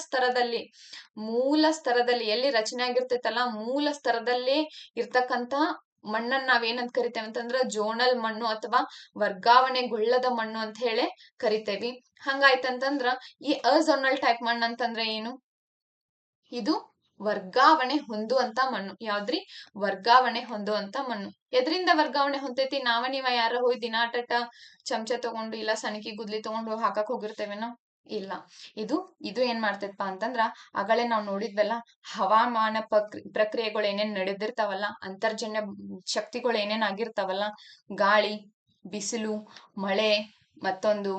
ಸ್ತರದಲ್ಲಿ ಎಲ್ಲಿ ರಚನೆ ಆಗಿರ್ತೈತಲ್ಲ, ಮೂಲ ಸ್ತರದಲ್ಲಿ ಇರ್ತಕ್ಕಂತ ಮಣ್ಣನ್ನ ನಾವ್ ಏನಂತ ಕರಿತೇವೆ ಅಂತಂದ್ರ ಜೋನಲ್ ಮಣ್ಣು ಅಥವಾ ವರ್ಗಾವಣೆಗೊಳ್ಳದ ಮಣ್ಣು ಅಂತ ಹೇಳಿ ಕರಿತೇವಿ. ಹಂಗಾಯ್ತಂತಂದ್ರ ಈ ಅಜೋನಲ್ ಟೈಪ್ ಮಣ್ಣು ಅಂತಂದ್ರೆ ಏನು? ಇದು ವರ್ಗಾವಣೆ ಹೊಂದುವಂತ ಮಣ್ಣು. ಯಾವ್ದ್ರಿ? ವರ್ಗಾವಣೆ ಹೊಂದುವಂತ ಮಣ್ಣು. ಎದ್ರಿಂದ ವರ್ಗಾವಣೆ ಹೊಂತೈತಿ? ನಾವ ನೀವ ಯಾರ ಹೋಗಿ ದಿನಾಟಟ ಚಮಚ ತಗೊಂಡು ಇಲ್ಲ ಸಣಕಿ ಗುದ್ಲಿ ತಗೊಂಡು ಹಾಕಕ್ ಹೋಗಿರ್ತೇವೇನೋ? ಇಲ್ಲ. ಇದು ಏನ್ ಮಾಡ್ತೈತಪ್ಪ ಅಂತಂದ್ರ, ಆಗಲೇ ನಾವ್ ನೋಡಿದ್ವಲ್ಲ, ಹವಾಮಾನ ಪ್ರಕ್ರಿಯೆಗಳು ಏನೇನ್ ನಡೆದಿರ್ತಾವಲ್ಲ, ಅಂತರ್ಜನ್ಯ ಶಕ್ತಿಗಳು ಏನೇನ್ ಆಗಿರ್ತಾವಲ್ಲ, ಗಾಳಿ, ಬಿಸಿಲು, ಮಳೆ, ಮತ್ತೊಂದು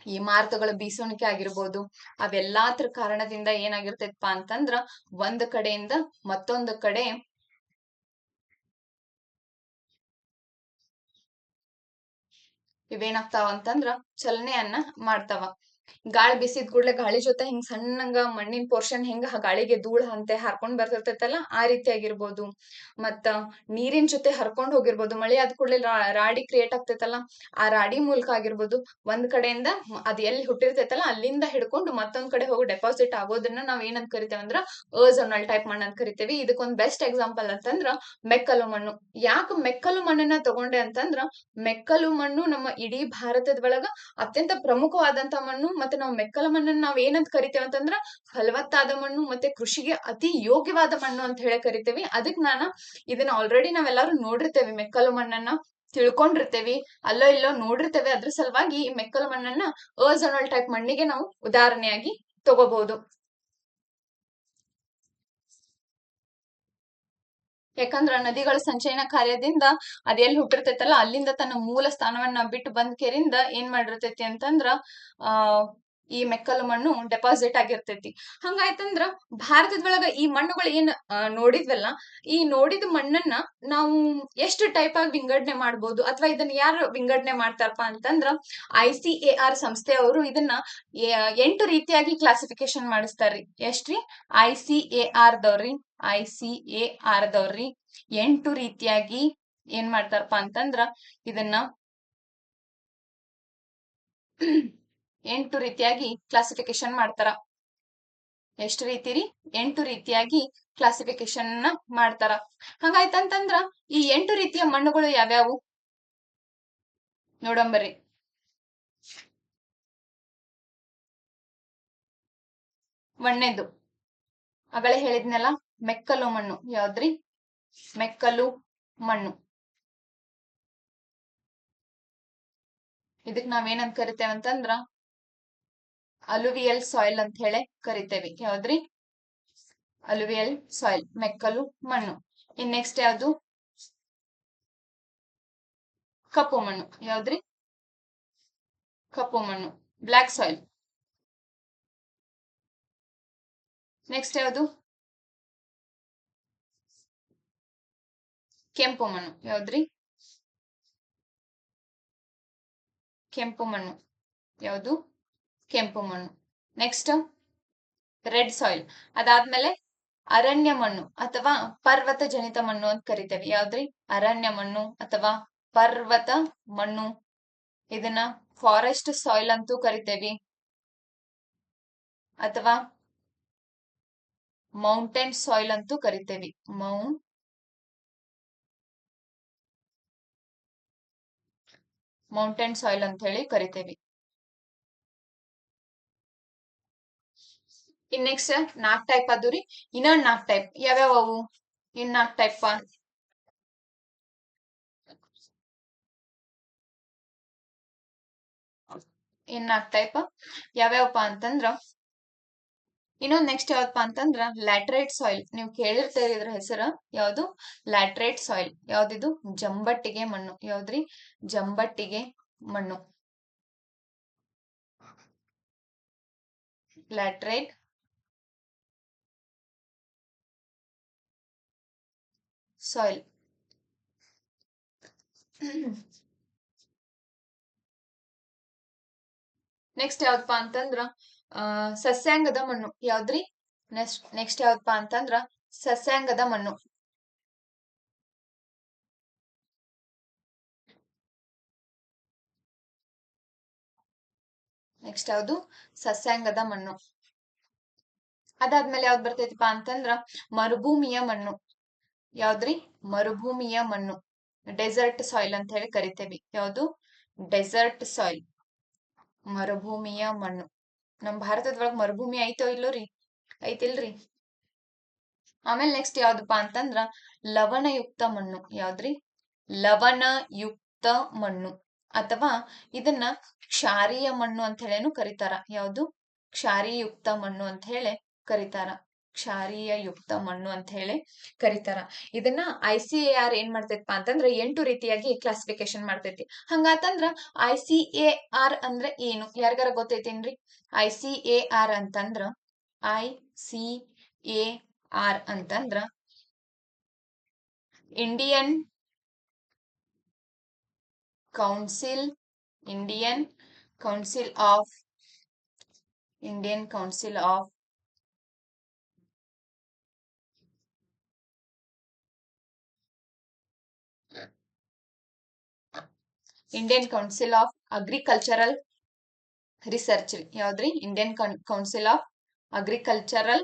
ಈ ಮಾರುತಗಳ ಬೀಸುಣಿಕೆ ಆಗಿರ್ಬೋದು, ಅವೆಲ್ಲಾದ್ರ ಕಾರಣದಿಂದ ಏನಾಗಿರ್ತೈತಪ್ಪ ಅಂತಂದ್ರ ಒಂದ್ ಕಡೆಯಿಂದ ಮತ್ತೊಂದು ಕಡೆ ಇವೇನಾಗ್ತಾವ ಅಂತಂದ್ರ ಚಲನೆಯನ್ನ ಮಾಡ್ತಾವ. ಗಾಳಿ ಬಿಸಿದ ಕೂಡ್ಲೆ ಗಾಳಿ ಜೊತೆ ಹಿಂಗ್ ಸಣ್ಣಂಗ ಮಣ್ಣಿನ ಪೋರ್ಷನ್ ಹೆಂಗ ಗಾಳಿಗೆ ಧೂಳ ಅಂತೆ ಹಾರ್ಕೊಂಡ್ ಬರ್ತಿರ್ತೈತಲ್ಲ, ಆ ರೀತಿ ಆಗಿರ್ಬೋದು. ಮತ್ತ ನೀರಿನ ಜೊತೆ ಹರ್ಕೊಂಡ್ ಹೋಗಿರ್ಬೋದು. ಮಳೆ ಆದ ಕೂಡ್ಲೆ ರಾಡಿ ಕ್ರಿಯೇಟ್ ಆಗ್ತೈತಲ್ಲ, ಆ ರಾಡಿ ಮೂಲಕ ಆಗಿರ್ಬೋದು. ಒಂದ್ ಕಡೆಯಿಂದ ಅದ್ ಎಲ್ಲಿ ಹುಟ್ಟಿರ್ತೈತಲ್ಲ ಅಲ್ಲಿಂದ ಹಿಡ್ಕೊಂಡು ಮತ್ತೊಂದ್ ಕಡೆ ಹೋಗಿ ಡೆಪಾಸಿಟ್ ಆಗೋದನ್ನ ನಾವ್ ಏನಂತ ಕರಿತೇವೆ ಅಂದ್ರ ಅಜೋನಲ್ ಟೈಪ್ ಮಣ್ಣು ಅಂತ ಕರಿತೇವಿ. ಇದಕ್ಕೊಂದ್ ಬೆಸ್ಟ್ ಎಕ್ಸಾಂಪಲ್ ಅಂತಂದ್ರ ಮೆಕ್ಕಲು ಮಣ್ಣು. ಯಾಕೆ ಮೆಕ್ಕಲು ಮಣ್ಣನ್ನ ತಗೊಂಡೆ ಅಂತಂದ್ರ, ಮೆಕ್ಕಲು ಮಣ್ಣು ನಮ್ಮ ಇಡೀ ಭಾರತದ ಒಳಗ ಅತ್ಯಂತ ಪ್ರಮುಖವಾದಂತ ಮಣ್ಣು. ಮತ್ತೆ ನಾವು ಮೆಕ್ಕಲು ಮಣ್ಣನ್ನ ನಾವ್ ಏನಂತ ಕರಿತೇವೆ ಅಂತಂದ್ರ ಫಲವತ್ತಾದ ಮಣ್ಣು, ಮತ್ತೆ ಕೃಷಿಗೆ ಅತಿ ಯೋಗ್ಯವಾದ ಮಣ್ಣು ಅಂತ ಹೇಳಿ ಕರಿತೇವಿ. ಅದಕ್ ಇದನ್ನ ಆಲ್ರೆಡಿ ನಾವೆಲ್ಲರೂ ನೋಡಿರ್ತೇವೆ, ಮೆಕ್ಕಲು ಮಣ್ಣನ್ನ ತಿಳ್ಕೊಂಡಿರ್ತೇವಿ, ಅಲ್ಲೋ ಇಲ್ಲೋ ನೋಡಿರ್ತೇವೆ. ಅದ್ರ ಸಲುವಾಗಿ ಈ ಮೆಕ್ಕಲು ಮಣ್ಣನ್ನ ಅಜೋನಲ್ ಟೈಪ್ ಮಣ್ಣಿಗೆ ನಾವು ಉದಾಹರಣೆಯಾಗಿ ತಗೋಬಹುದು. ಯಾಕಂದ್ರ ನದಿಗಳ ಸಂಚಯನ ಕಾರ್ಯದಿಂದ ಅದ್ ಎಲ್ಲಿ ಹುಟ್ಟಿರ್ತೈತಲ್ಲ ಅಲ್ಲಿಂದ ತನ್ನ ಮೂಲ ಸ್ಥಾನವನ್ನ ಬಿಟ್ಟು ಬಂದ್ ಕೆರಿಂದ ಏನ್ ಮಾಡಿರ್ತೈತಿ ಅಂತಂದ್ರ ಈ ಮೆಕ್ಕಲು ಮಣ್ಣು ಡೆಪಾಸಿಟ್ ಆಗಿರ್ತೈತಿ. ಹಂಗಾಯ್ತಂದ್ರ ಭಾರತದೊಳಗ ಈ ಮಣ್ಣುಗಳು ಏನ್ ನೋಡಿದ್ವಲ್ಲ, ಈ ನೋಡಿದ ಮಣ್ಣನ್ನ ನಾವು ಎಷ್ಟು ಟೈಪ್ ಆಗಿ ವಿಂಗಡಣೆ ಮಾಡ್ಬೋದು, ಅಥವಾ ಇದನ್ನ ಯಾರು ವಿಂಗಡಣೆ ಮಾಡ್ತಾರಪ್ಪ ಅಂತಂದ್ರ ICAR ಸಂಸ್ಥೆಯವರು ಇದನ್ನ 8 ರೀತಿಯಾಗಿ ಕ್ಲಾಸಿಫಿಕೇಶನ್ ಮಾಡಿಸ್ತಾರ್ರಿ. ಎಷ್ಟ್ರಿ? ICAR ದವ್ರಿ 8 ರೀತಿಯಾಗಿ ಏನ್ ಮಾಡ್ತಾರಪ್ಪ ಅಂತಂದ್ರ ಇದನ್ನ 8 ರೀತಿಯಾಗಿ ಕ್ಲಾಸಿಫಿಕೇಶನ್ ಮಾಡ್ತಾರ. ಎಷ್ಟು ರೀತಿ ರೀ? 8 ರೀತಿಯಾಗಿ ಕ್ಲಾಸಿಫಿಕೇಶನ್ ಮಾಡ್ತಾರ. ಹಂಗಾಯ್ತಂತಂದ್ರ ಈ 8 ರೀತಿಯ ಮಣ್ಣುಗಳು ಯಾವ್ಯಾವು ನೋಡಂಬರ್ರಿ. ಒಂದನೇದು ಆಗಲೇ ಹೇಳಿದ್ನಲ್ಲ, ಮೆಕ್ಕಲು ಮಣ್ಣು. ಯಾವ್ದ್ರಿ? ಮೆಕ್ಕಲು ಮಣ್ಣು. ಇದಕ್ ನಾವೇನಂತ ಕರಿತೇವೆ ಅಂತಂದ್ರ ಅಲುವಿಯಲ್ ಸಾಯಿಲ್ ಅಂತ ಹೇಳಿ ಕರಿತೇವಿ. ಯಾವ್ದ್ರಿ? ಅಲುವಿಯಲ್ ಸಾಯಿಲ್, ಮೆಕ್ಕಲು ಮಣ್ಣು. ಇನ್ ನೆಕ್ಸ್ಟ್ ಯಾವ್ದು? ಕಪ್ಪು ಮಣ್ಣು. ಯಾವ್ದ್ರಿ? ಕಪ್ಪು ಮಣ್ಣು, ಬ್ಲಾಕ್ ಸಾಯಿಲ್. ನೆಕ್ಸ್ಟ್ ಯಾವ್ದು? ಕೆಂಪು ಮಣ್ಣು. ಯಾವ್ದ್ರಿ? ಕೆಂಪು ಮಣ್ಣು. ಯಾವ್ದು? ಕೆಂಪು ಮಣ್ಣು. Next red soil. ಅದಾದ್ಮೇಲೆ ಅರಣ್ಯ ಮಣ್ಣು ಅಥವಾ ಪರ್ವತ ಜನಿತ ಮಣ್ಣು ಅಂತ ಕರಿತೇವೆ. ಯಾವ್ದ್ರಿ? ಅರಣ್ಯ ಮಣ್ಣು ಅಥವಾ ಪರ್ವತ ಮಣ್ಣು. ಇದನ್ನ ಫಾರೆಸ್ಟ್ ಸಾಯಿಲ್ ಅಂತೂ ಕರಿತೇವಿ ಅಥವಾ ಮೌಂಟೇನ್ ಸಾಯಿಲ್ ಅಂತೂ ಕರಿತೇವಿ. ಮೌಂಟೇನ್ ಸಾಯಿಲ್ ಅಂತ ಹೇಳಿ ಕರಿತೇವಿ. ಇನ್ ನೆಕ್ಸ್ಟ್ 4 ಟೈಪ್ ಅದು ರೀ. ಇನ್ನೊಂದ್ 4 ಟೈಪ್ ಯಾವ್ಯಾವ ಅವು? ಇನ್ 4 ಟೈಪ್ ಯಾವ್ಯಾವಪ್ಪ ಅಂತಂದ್ರ, ಇನ್ನೊಂದ್ ನೆಕ್ಸ್ಟ್ ಯಾವ್ದಪ್ಪ ಅಂತಂದ್ರ ಲ್ಯಾಟ್ರೈಟ್ ಸಾಯಿಲ್. ನೀವು ಕೇಳಿರ್ತೀರಿ ಇದ್ರ ಹೆಸರು. ಯಾವ್ದು? Laterite soil. ಯಾವ್ದಿದು? ಜಂಬಟ್ಟಿಗೆ ಮಣ್ಣು. ಯಾವ್ದ್ರಿ? ಜಂಬಟ್ಟಿಗೆ ಮಣ್ಣು, ಲ್ಯಾಟ್ರೈಟ್ ಸಾಯಿಲ್. ನೆಕ್ಸ್ಟ್ ಯಾವ್ದಪ್ಪ ಅಂತಂದ್ರ ಸಸ್ಯಾಂಗದ ಮಣ್ಣು. ಯಾವ್ದ್ರಿ? ನೆಕ್ಸ್ಟ್ ಯಾವ್ದಪ್ಪ ಅಂತಂದ್ರ ಸಸ್ಯಾಂಗದ ಮಣ್ಣು. ನೆಕ್ಸ್ಟ್ ಯಾವ್ದು? ಸಸ್ಯಾಂಗದ ಮಣ್ಣು. ಅದಾದ್ಮೇಲೆ ಯಾವ್ದು ಬರ್ತೈತಿಪಾ ಅಂತಂದ್ರ ಮರುಭೂಮಿಯ ಮಣ್ಣು. ಯಾವ್ದ್ರಿ? ಮರುಭೂಮಿಯ ಮಣ್ಣು, ಡೆಸರ್ಟ್ ಸಾಯಿಲ್ ಅಂತ ಹೇಳಿ ಕರಿತೇವಿ. ಯಾವ್ದು? ಡೆಸರ್ಟ್ ಸಾಯಿಲ್, ಮರುಭೂಮಿಯ ಮಣ್ಣು. ನಮ್ ಭಾರತದೊಳಗ ಮರುಭೂಮಿ ಐತೋ ಇಲ್ಲೋ ರೀ? ಐತಿಲ್ರಿ? ಆಮೇಲೆ ನೆಕ್ಸ್ಟ್ ಯಾವ್ದಪ್ಪ ಅಂತಂದ್ರ ಲವಣಯುಕ್ತ ಮಣ್ಣು. ಯಾವ್ದ್ರಿ? ಲವಣಯುಕ್ತ ಮಣ್ಣು ಅಥವಾ ಇದನ್ನ ಕ್ಷಾರೀಯ ಮಣ್ಣು ಅಂತ ಹೇಳೇನು ಕರೀತಾರ. ಯಾವ್ದು? ಕ್ಷಾರೀಯುಕ್ತ ಮಣ್ಣು ಅಂತ ಹೇಳಿ ಕರೀತಾರ. ಕ್ಷಾರೀಯ ಯುಕ್ತ ಮಣ್ಣು ಅಂತ ಹೇಳಿ ಕರೀತಾರ. ಇದನ್ನ ICAR ಏನ್ ಮಾಡ್ತೈತಪ್ಪ ಅಂತಂದ್ರ 8 ರೀತಿಯಾಗಿ ಕ್ಲಾಸಿಫಿಕೇಶನ್ ಮಾಡ್ತೈತಿ. ಹಂಗಾತಂದ್ರ ICAR ಅಂದ್ರೆ ಏನು? ಯಾರಿಗಾರ ಗೊತ್ತೈತೇನ್ರಿ? ICAR ಅಂತಂದ್ರ ICAR ಅಂತಂದ್ರ Indian council of Indian council of agricultural research. ಯಾವ್ದ್ರಿ? Indian council of agricultural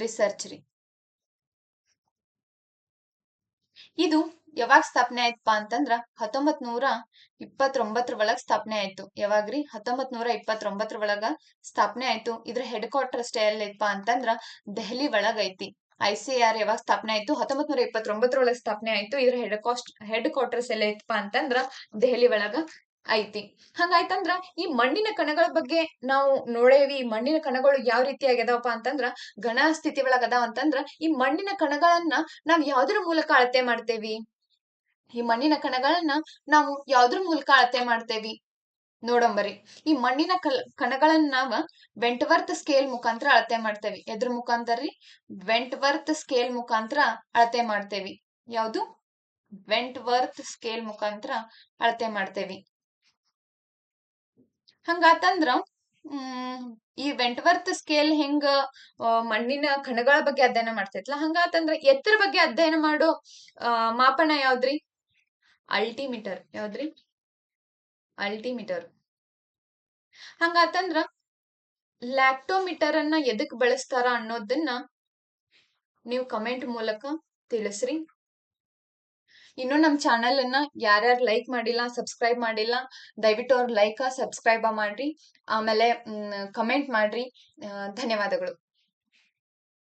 research ರೀ. ಇದು ಯಾವಾಗ ಸ್ಥಾಪನೆ ಆಯ್ತಪ್ಪ ಅಂತಂದ್ರ 1929 ಒಳಗ ಸ್ಥಾಪನೆ ಆಯ್ತು. ಯಾವಾಗ್ರಿ? 1929 ಒಳಗ ಸ್ಥಾಪನೆ ಆಯ್ತು. ಇದ್ರ ಹೆಡ್ ಕ್ವಾರ್ಟರ್ ಸ್ಟೇ ಎಲ್ಲೈತಪ್ಪ ಅಂತಂದ್ರ ದೆಹಲಿ ಒಳಗ ಐತಿ. ICAR ಯಾವಾಗ ಸ್ಥಾಪನೆ ಆಯ್ತು? 1929 ಒಳಗ ಸ್ಥಾಪನೆ ಆಯ್ತು. ಇದ್ರ ಹೆಡ್ ಕ್ವಾರ್ಟರ್ಸ್ ಎಲ್ಲ ಐತಪ್ಪ ಅಂತಂದ್ರ ದೆಹಲಿ ಒಳಗ ಐತಿ. ಹಂಗಾಯ್ತಂದ್ರ ಈ ಮಣ್ಣಿನ ಕಣಗಳ ಬಗ್ಗೆ ನಾವು ನೋಡೇವಿ. ಈ ಮಣ್ಣಿನ ಕಣಗಳು ಯಾವ ರೀತಿಯಾಗಿ ಅದಾವಪ್ಪ ಅಂತಂದ್ರ ಘನ ಸ್ಥಿತಿ ಒಳಗ ಅದಾವ ಅಂತಂದ್ರ ಈ ಮಣ್ಣಿನ ಕಣಗಳನ್ನ ನಾವ್ ಯಾವ್ದ್ರ ಮೂಲಕ ಅಳತೆ ಮಾಡ್ತೇವಿ? ಈ ಮಣ್ಣಿನ ಕಣಗಳನ್ನ ನಾವು ಯಾವ್ದ್ರ ಮೂಲಕ ಅಳತೆ ಮಾಡ್ತೇವಿ ನೋಡಂಬರಿ. ಈ ಮಣ್ಣಿನ ಕಣಗಳನ್ನ ನಾವ ವೆಂಟ್ವರ್ತ್ ಸ್ಕೇಲ್ ಮುಖಾಂತರ ಅಳತೆ ಮಾಡ್ತೇವಿ. ಎದ್ರ ಮುಖಾಂತರ ರೀ? ವೆಂಟ್ವರ್ತ್ ಸ್ಕೇಲ್ ಮುಖಾಂತರ ಅಳತೆ ಮಾಡ್ತೇವಿ. ಯಾವ್ದು? ವೆಂಟ್ವರ್ತ್ ಸ್ಕೇಲ್ ಮುಖಾಂತರ ಅಳತೆ ಮಾಡ್ತೇವಿ. ಹಂಗಾತಂದ್ರ ಈ ವೆಂಟ್ವರ್ತ್ ಸ್ಕೇಲ್ ಹೆಂಗ ಮಣ್ಣಿನ ಕಣಗಳ ಬಗ್ಗೆ ಅಧ್ಯಯನ ಮಾಡ್ತೈತ್ಲಾ, ಹಂಗಾತಂದ್ರ ಎತ್ತರ ಬಗ್ಗೆ ಅಧ್ಯಯನ ಮಾಡೋ ಮಾಪನ ಯಾವ್ದ್ರಿ? ಅಲ್ಟಿಮೀಟರ್. ಯಾವ್ದ್ರಿ? ಅಲ್ಟಿಮೀಟರ್. ಹಂಗಾತಂದ್ರ ಲ್ಯಾಕ್ಟೋಮೀಟರ್ ಅನ್ನ ಎದಕ್ ಬಳಸ್ತಾರ ಅನ್ನೋದನ್ನ ನೀವು ಕಮೆಂಟ್ ಮೂಲಕ ತಿಳಿಸ್ರಿ. ಇನ್ನು ನಮ್ ಚಾನೆಲ್ ಅನ್ನ ಯಾರ್ಯಾರು ಲೈಕ್ ಮಾಡಿಲ್ಲ, ಸಬ್ಸ್ಕ್ರೈಬ್ ಮಾಡಿಲ್ಲ, ದಯವಿಟ್ಟು ಅವ್ರ ಲೈಕ್ ಸಬ್ಸ್ಕ್ರೈಬ್ ಮಾಡ್ರಿ. ಆಮೇಲೆ ಕಮೆಂಟ್ ಮಾಡ್ರಿ. ಧನ್ಯವಾದಗಳು.